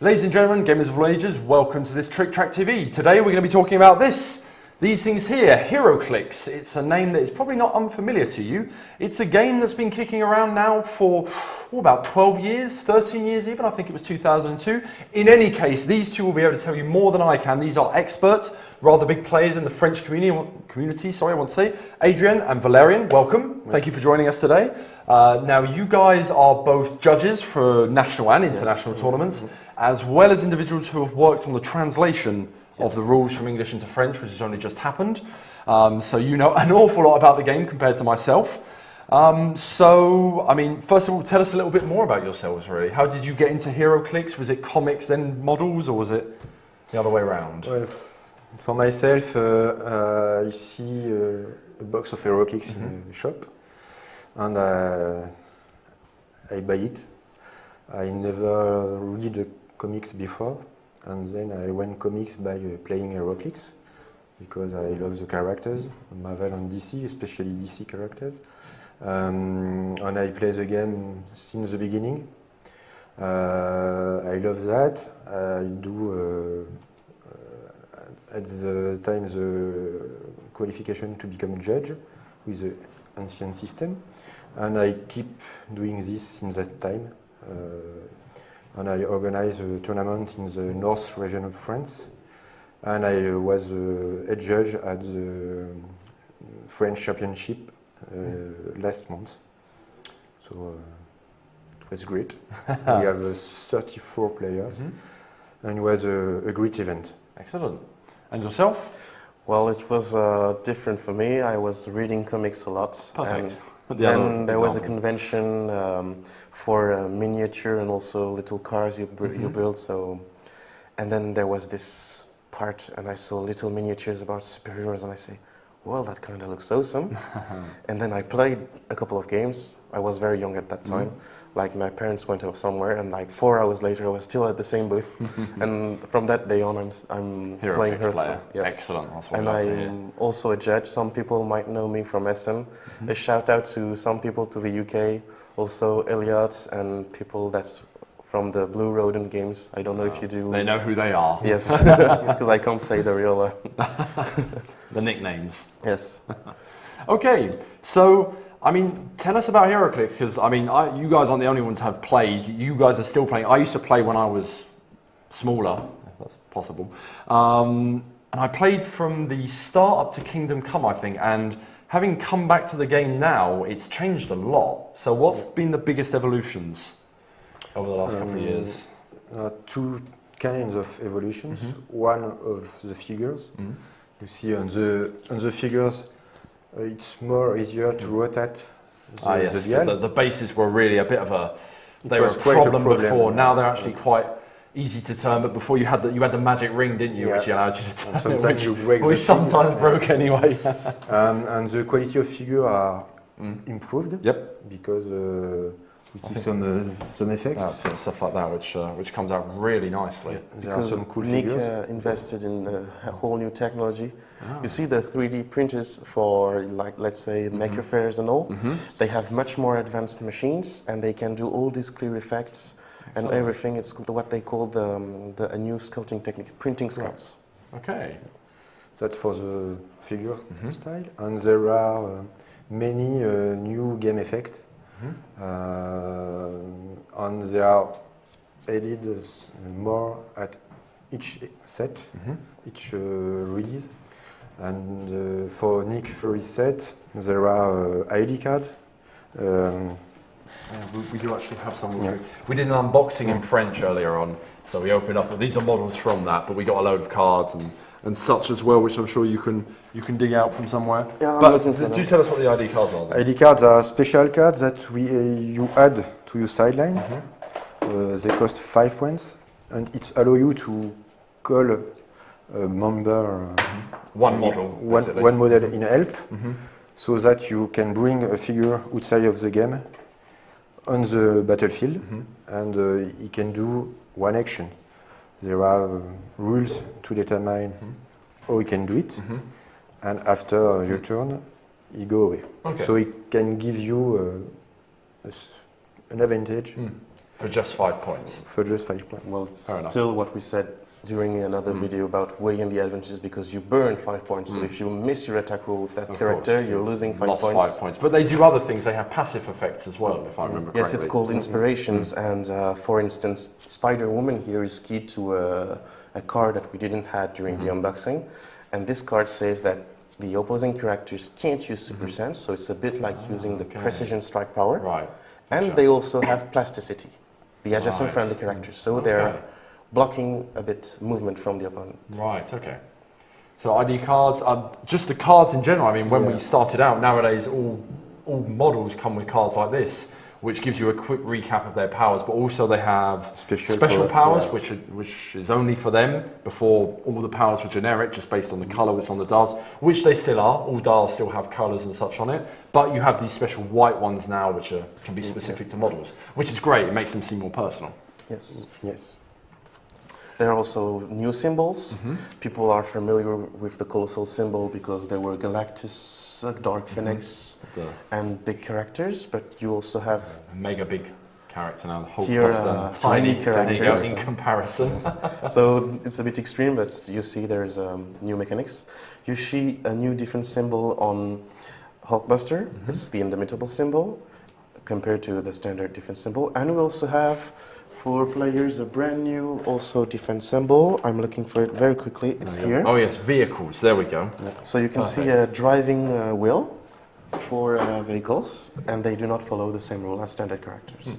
Ladies and gentlemen, gamers of all ages, welcome to this Tric Trac TV. Today we're going to be talking about these things here, Heroclix. It's a name that is probably not unfamiliar to you. It's a game that's been kicking around now for about 12 years, 13 years even, I think it was 2002. In any case, these two will be able to tell you more than I can. These are experts, rather big players in the French community, sorry, I want to say. Adrian and Valerian, welcome. Thank you for joining us today. Now you guys are both judges for national and international tournaments, as well as individuals who have worked on the translation of the rules from English into French, which has only just happened. So you know an awful lot about the game compared to myself. So, I mean, first of all, tell us a little bit more about yourselves, really. How did you get into Heroclix? Was it comics, then models, or was it the other way around? Well, for myself, I see a box of Heroclix in the shop, and I buy it. I never read the comics before. And then I went comics by playing Heroclix because I love the characters, Marvel and DC, especially DC characters. And I play the game since the beginning. I love that. I do at the time the qualification to become a judge with the ancient system, and I keep doing this in that time. And I organized a tournament in the north region of France, and I was a judge at the French championship last month. So it was great. We have 34 players, and it was a great event. Excellent. And yourself? Well, it was different for me. I was reading comics a lot. Perfect. Then there was a convention for miniature and also little cars you build. So, and then there was this part, and I saw little miniatures about superheroes, and I say, well, that kind of looks awesome. And then I played a couple of games. I was very young at that time. Like my parents went off somewhere, and like 4 hours later, I was still at the same booth. And from that day on, I'm playing Heroclix. Yes. Excellent. That's what and I'm also a judge. Some people might know me from Essen. A shout out to some people to the UK, also Elliot and people that's from the Blue Rodent games. I don't know if you do. They know who they are. Yes, because I can't say the real. The nicknames. Yes. Okay, so I mean, tell us about Heroclix, because I mean, you guys aren't the only ones who have played. You guys are still playing. I used to play when I was smaller, if that's possible. And I played from the start up to Kingdom Come, I think, and having come back to the game now, it's changed a lot. So what's been the biggest evolutions over the last couple of years? Two kinds of evolutions. One of the figures. You see on the figures, it's more easier to rotate the dial. The bases were really a bit of a quite problem before. Now they're actually quite easy to turn. But before you had the magic ring, didn't you, which allowed you to turn. Sometimes you break which sometimes broke anyway. And the quality of figure are improved. Yep. Because we see some effects. That's stuff like that, which comes out really nicely. Yeah, there are some cool Nick figures. invested in a whole new technology. You see the 3D printers for, like, let's say, maker fairs and all. They have much more advanced machines, and they can do all these clear effects and everything. It's what they call a new sculpting technique, printing sculpts. Okay. That's for the figure style, and there are many new game effects. And they are added more at each set, each release. And for Nick Fury's set, there are ID cards. We do actually have some. We did an unboxing in French earlier on, so we opened up. These are models from that, but we got a load of cards and such as well, which I'm sure you can dig out from somewhere. Yeah, but do tell us what the ID cards are. ID cards are special cards that you add to your sideline. They cost 5 points, and it allows you to call a member. One model. One model in help, so that you can bring a figure outside of the game on the battlefield, and he can do one action. There are rules to determine how he can do it, and after your turn, he go away. Okay. So it can give you an advantage For just 5 points. For just 5 points. Well, it's Fair enough. still what we said during another video about weighing the advantages, because you burn 5 points. So if you miss your attack roll with that Of character, course. you're losing 5 Lost points. 5 points. But they do other things. They have passive effects as well, if I remember correctly. Yes, it's called inspirations, and for instance, Spider-Woman here is key to a card that we didn't have during the unboxing, and this card says that the opposing characters can't use super sense, so it's a bit like using the precision strike power. Right. And they also have plasticity, the adjacent friendly characters, so they're blocking a bit movement from the opponent. Right, okay. So ID cards, just the cards in general. I mean, when we started out, nowadays all models come with cards like this, which gives you a quick recap of their powers, but also they have special powers, which is only for them. Before, all the powers were generic, just based on the colour which on the dials, which they still are. All dials still have colours and such on it, but you have these special white ones now, which can be specific to models, which is great. It makes them seem more personal. Yes. Yes. There are also new symbols. People are familiar with the colossal symbol because there were Galactus, Dark Phoenix, and big characters, but you also have a mega big character now, the here Hulkbuster, tiny characters in comparison. So it's a bit extreme, but you see there's new mechanics. You see a new defense symbol on Hulkbuster. It's the indomitable symbol compared to the standard defense symbol, and we also have for players a brand new also defense symbol. I'm looking for it very quickly. It's here. Oh yes, vehicles. There we go. So you can see a driving wheel for vehicles, and they do not follow the same rule as standard characters.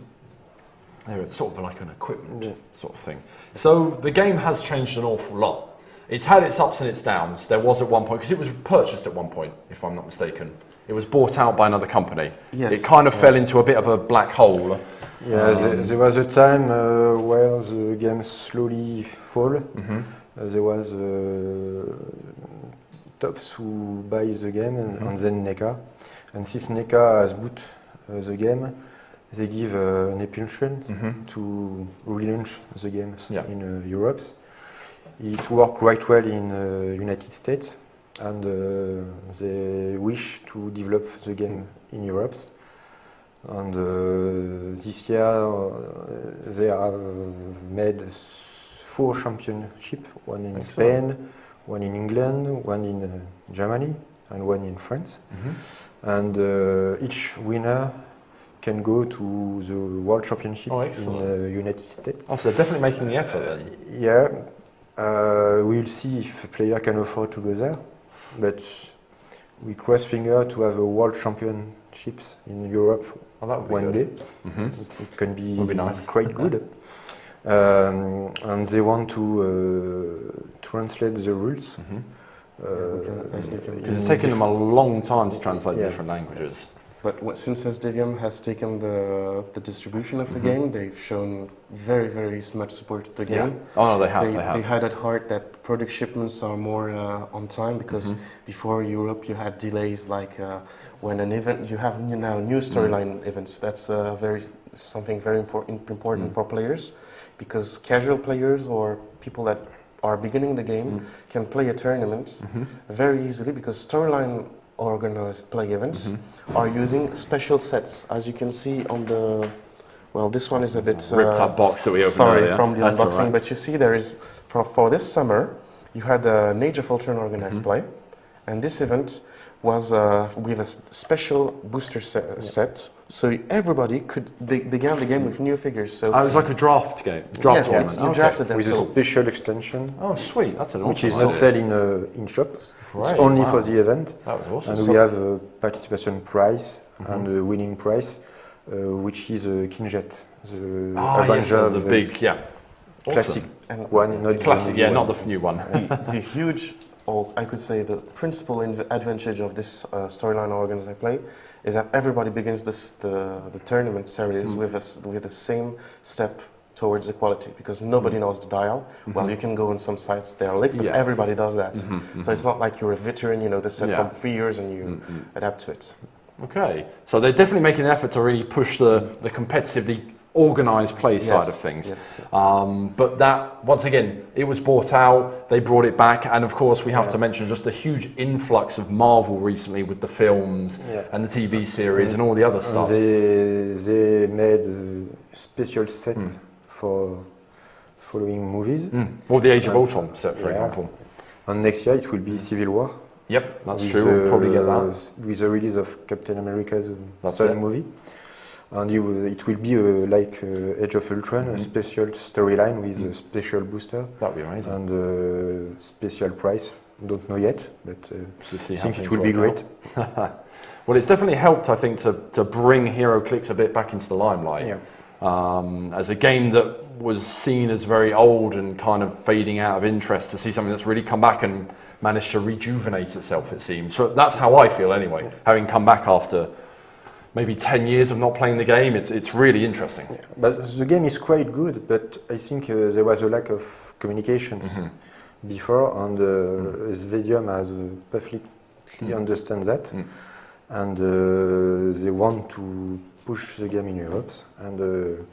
It's sort of like an equipment sort of thing. So the game has changed an awful lot. It's had its ups and its downs. There was at one point, because it was purchased at one point, if I'm not mistaken. It was bought out by another company. Yes. It kind of fell into a bit of a black hole. Yeah, there was a time where the game slowly fall. There was Tops who buy the game and then NECA. And since NECA has bought the game, they give an impulsion to relaunch the games in Europe. It worked quite well in United States, and they wish to develop the game in Europe. And this year they have made 4 championships, one in Spain, one in England, one in Germany, and one in France. And each winner can go to the World Championship in the United States. Oh, so they're definitely making the effort then. Yeah, we'll see if a player can afford to go there, but we cross finger to have a World Championships in Europe one day. It can be nice. quite good. And they want to translate the rules. It's taken them a long time to translate different languages. But since SDVM has taken the distribution of the game, they've shown very, very much support to the game. Oh no, they have. They had at heart that product shipments are more on time, because before Europe you had delays, like when an event, you have now new storyline events. That's something very important for players, because casual players or people that are beginning the game can play a tournament very easily, because storyline organized play events are using special sets, as you can see on the, well, this one is a bit ripped up box that we opened earlier. from the unboxing, but you see there is, for this summer, you had an Age of Ultron organized play, and this event was with a special booster set, so everybody could begin the game with new figures. So it was like a draft game. Yes, you drafted them. With a special extension. Oh, sweet! That's an which is not sold in shops. It's only for the event. That was awesome. And we have a participation prize and a winning prize, which is a Kinjet, the Avenger, the big, classic and one, not classic, the not the new one. The huge, or I could say the principal advantage of this storyline organized play is that everybody begins the tournament series with the same step towards equality, because nobody knows the dial. Well, you can go on some sites, they are lit, but everybody does that. So it's not like you're a veteran, you know the set from 3 years and you adapt to it. Okay, so they're definitely making an effort to really push the competitive, the organised play side of things. Yes. But that, once again, it was bought out, they brought it back, and of course we have to mention just the huge influx of Marvel recently with the films and the TV series and all the other stuff. They made special set for following movies. Or the Age of Ultron set, for example. And next year it will be Civil War. Yep, that's true. We'll probably get that. With the release of Captain America's That's third it. movie. And it will be like Age of Ultron, a special storyline with a special booster. That'd be amazing. And a special price. Don't know yet, but I think it will be great. Well, it's definitely helped, I think, to bring Heroclix a bit back into the limelight. Yeah. As a game that was seen as very old and kind of fading out of interest, to see something that's really come back and managed to rejuvenate itself, it seems. So that's how I feel anyway, having come back after maybe 10 years of not playing the game. It's really interesting. Yeah. But the game is quite good, but I think there was a lack of communications before, and Svedium has perfectly understand that, and they want to push the game in Europe, and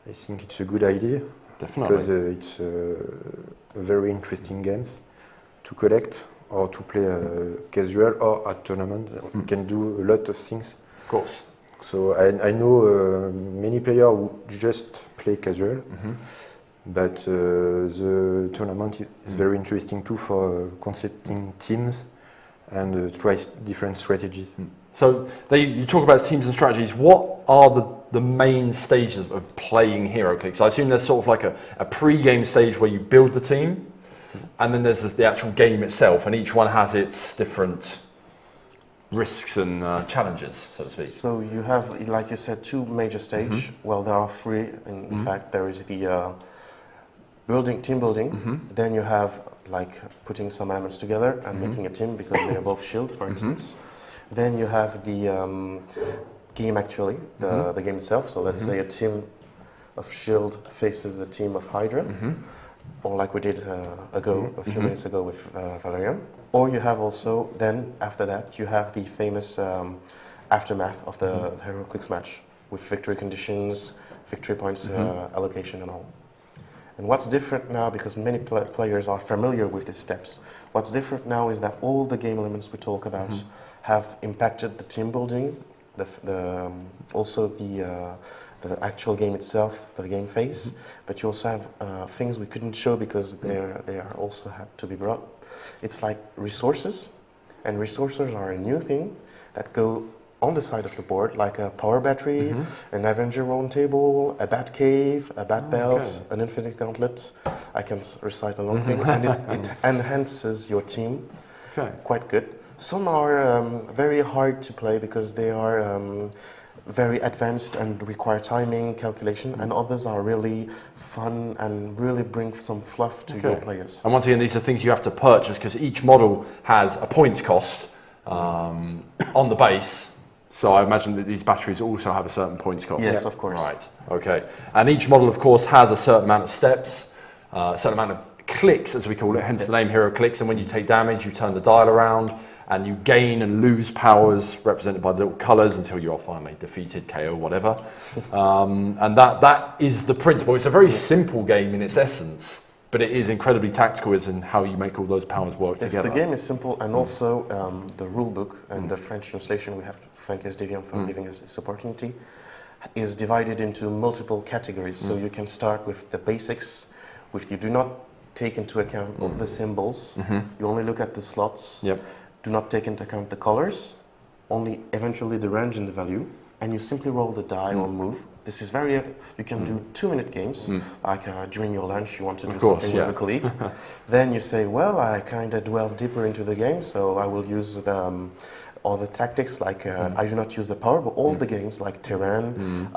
I think it's a good idea. Definitely. Because it's a very interesting games to collect or to play casual or at tournament. You can do a lot of things. Of course. So I know many players who just play casual, but the tournament is very interesting too for concepting teams and try different strategies. So you talk about teams and strategies. What are the main stages of playing Heroclix? I assume there's sort of like a pre-game stage where you build the team, and then there's the actual game itself, and each one has its different risks and challenges, so to speak. So you have, like you said, two major stages. Well, there are three. In fact, there is the team building. Then you have like putting some elements together and making a team because they are both shield, for instance. Then you have the game actually, the game itself. So let's say a team of shield faces a team of Hydra, or like we did a few minutes ago with Valerian. Or you have also, then after that, you have the famous aftermath of the Heroclix match with victory conditions, victory points allocation and all. And what's different now, because many players are familiar with these steps, what's different now is that all the game elements we talk about have impacted the team building, also the actual game itself, the game phase, but you also have things we couldn't show because they are also had to be brought. It's like resources, and resources are a new thing that go on the side of the board, like a power battery, an Avenger round table, a bat cave, a bat belt, an infinite gauntlet. I can recite a long thing, and it enhances your team quite good. Some are very hard to play because they are very advanced and require timing, calculation, and others are really fun and really bring some fluff to your players. And once again, these are things you have to purchase because each model has a points cost on the base. So I imagine that these batteries also have a certain points cost. Yes, of course. Right, okay. And each model, of course, has a certain amount of steps, a certain amount of clicks, as we call it, hence the name Heroclix. And when you take damage, you turn the dial around, and you gain and lose powers represented by the little colours until you are finally defeated, KO, whatever. And that is the principle. It's a very simple game in its essence, but it is incredibly tactical as in how you make all those powers work together. The game is simple, and also the rule book and the French translation, we have to thank SDVM for giving us this opportunity, is divided into multiple categories. So you can start with the basics, you do not take into account all the symbols, you only look at the slots. Do not take into account the colors, only eventually the range and the value, and you simply roll the die or move. This is very, you can do 2-minute games, like during your lunch you want to do something with a colleague. Then you say, well, I kind of delve deeper into the game, so I will use all the tactics, like I do not use the power, but all the games like terrain,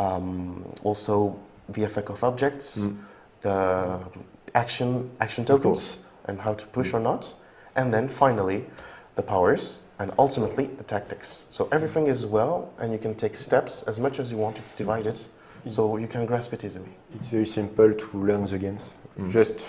also the effect of objects, the action tokens, and how to push or not, and then finally, the powers, and ultimately the tactics. So everything is well, and you can take steps as much as you want. It's divided, so you can grasp it easily. It's very simple to learn the games. Just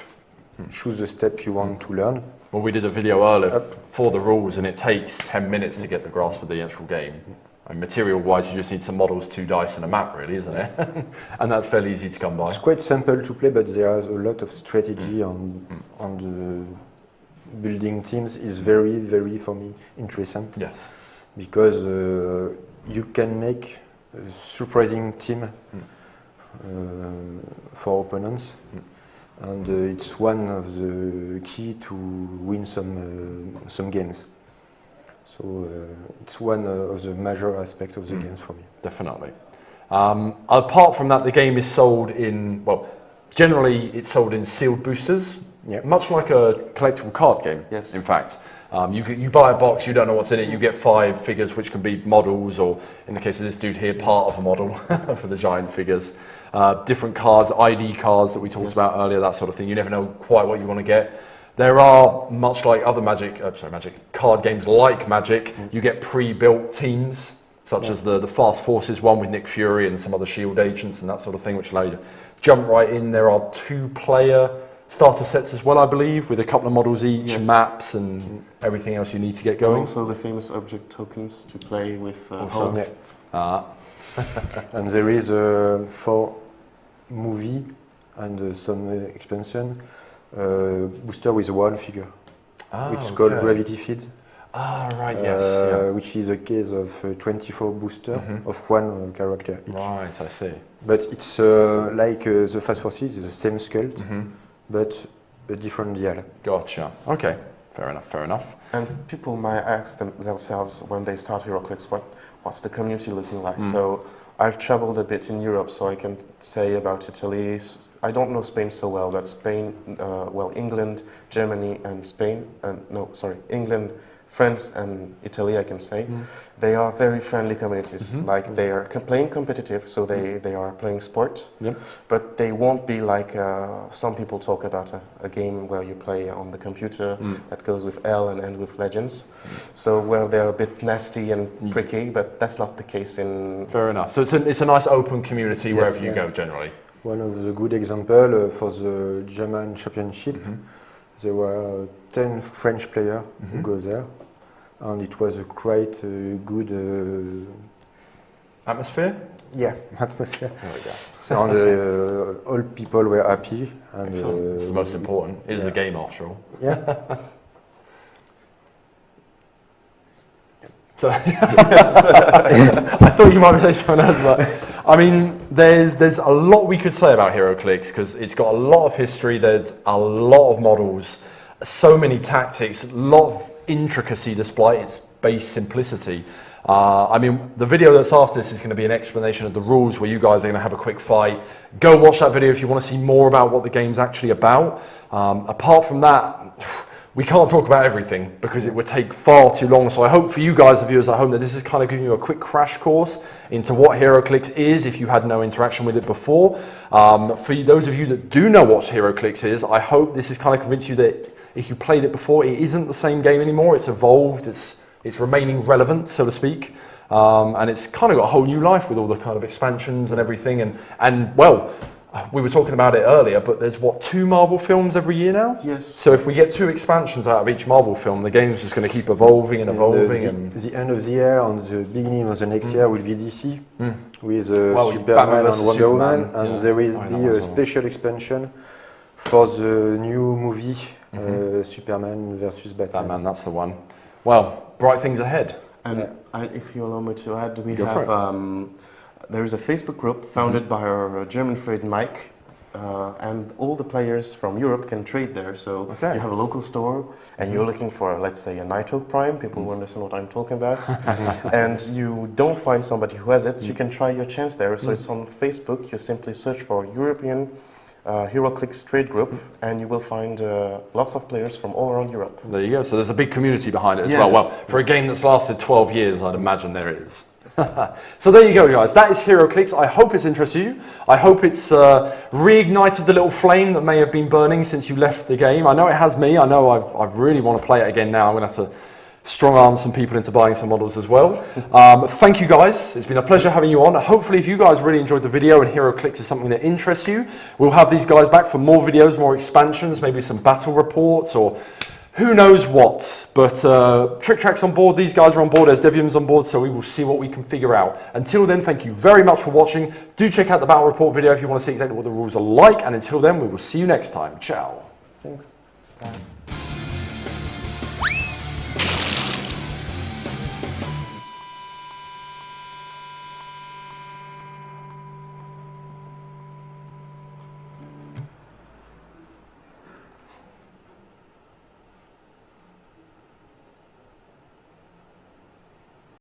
choose the step you want to learn. Well, we did a video earlier for the rules, and it takes 10 minutes to get the grasp of the actual game. And material-wise, you just need some models, 2 dice, and a map, really, isn't it? And that's fairly easy to come by. It's quite simple to play, but there is a lot of strategy on the building teams is very, very, for me, interesting. Yes. Because you can make a surprising team for opponents, and it's one of the key to win some games. So it's one of the major aspects of the games for me. Definitely. Apart from that, the game is sold in, well, generally it's sold in sealed boosters, much like a collectible card game, in fact. You buy a box, you don't know what's in it, you get 5 figures which can be models, or in the case of this dude here, part of a model for the giant figures. Different cards, ID cards that we talked about earlier, that sort of thing. You never know quite what you want to get. There are, much like other card games like Magic, you get pre-built teams, such as the Fast Forces one with Nick Fury and some other SHIELD agents and that sort of thing, which allow you to jump right in. There are 2-player starter sets as well, I believe, with a couple of models each, maps and everything else you need to get going. And also the famous object tokens to play with And there is 4 movie and some expansion booster with 1 figure, which is called Gravity Feeds. Right, which is a case of 24 booster of 1 character each. Right, I see. But it's like the Fast Forces, it's the same sculpt, but a different dial. Gotcha. Okay, fair enough, fair enough. And people might ask themselves when they start Heroclix, what's the community looking like? So I've traveled a bit in Europe, so I can say about Italy. I don't know Spain so well, but Spain, England, Germany, and Spain, England, France, and Italy, I can say, they are very friendly communities. Like they are playing competitive, so they are playing sport, but they won't be like some people talk about a game where you play on the computer that goes with L and end with legends. So where they're a bit nasty and pricky, but that's not the case in... Fair enough. So it's a nice open community wherever you go, generally. One of the good examples for the German championship, there were 10 French players who go there, and it was a quite good atmosphere. Yeah, atmosphere. There we go. So and, all people were happy. And it's the most important. It is a game after all. Yeah. So I thought you might say something else, but I mean, there's a lot we could say about Heroclix because it's got a lot of history. There's a lot of models, so many tactics, a lot of intricacy despite its base simplicity. I mean, the video that's after this is going to be an explanation of the rules where you guys are going to have a quick fight. Go watch that video if you want to see more about what the game's actually about. Apart from that, we can't talk about everything because it would take far too long. So I hope for you guys, the viewers at home, that this is kind of giving you a quick crash course into what Heroclix is if you had no interaction with it before. For those of you that do know what Heroclix is, I hope this has kind of convinced you that if you played it before, it isn't the same game anymore. It's evolved, it's remaining relevant, so to speak. And it's kind of got a whole new life with all the kind of expansions and everything. And well, we were talking about it earlier, but there's what, 2 Marvel films every year now? Yes. So if we get 2 expansions out of each Marvel film, the game's just going to keep evolving and evolving. The end of the year and the beginning of the next year will be DC with Superman Batman and Wonder Woman, and yeah. there will be a special expansion for the new movie Superman versus Batman. Batman, that's the one. Well, bright things ahead. And if you allow me to add, we have there is a Facebook group founded by our German friend Mike, and all the players from Europe can trade there. So you have a local store, and you're looking for, let's say, a Nighthawk Prime. People will understand what I'm talking about. And you don't find somebody who has it, you can try your chance there. So it's on Facebook. You simply search for European Heroclix trade group, and you will find lots of players from all around Europe. There you go. So there's a big community behind it as well. Well, for a game that's lasted 12 years, I'd imagine there is. So there you go, guys. That is Heroclix. I hope it's interested you. I hope it's reignited the little flame that may have been burning since you left the game. I know it has me. I know I really want to play it again now. I'm going to have to strong arm some people into buying some models as well. Thank you guys. It's been a pleasure having you on. Hopefully if you guys really enjoyed the video and Heroclix is something that interests you, we'll have these guys back for more videos, more expansions, maybe some battle reports or who knows what. But Tric Trac's on board, these guys are on board, there's Devium's on board, so we will see what we can figure out. Until then, thank you very much for watching. Do check out the battle report video if you want to see exactly what the rules are like, and until then, we will see you next time. Ciao. Thanks. Bye.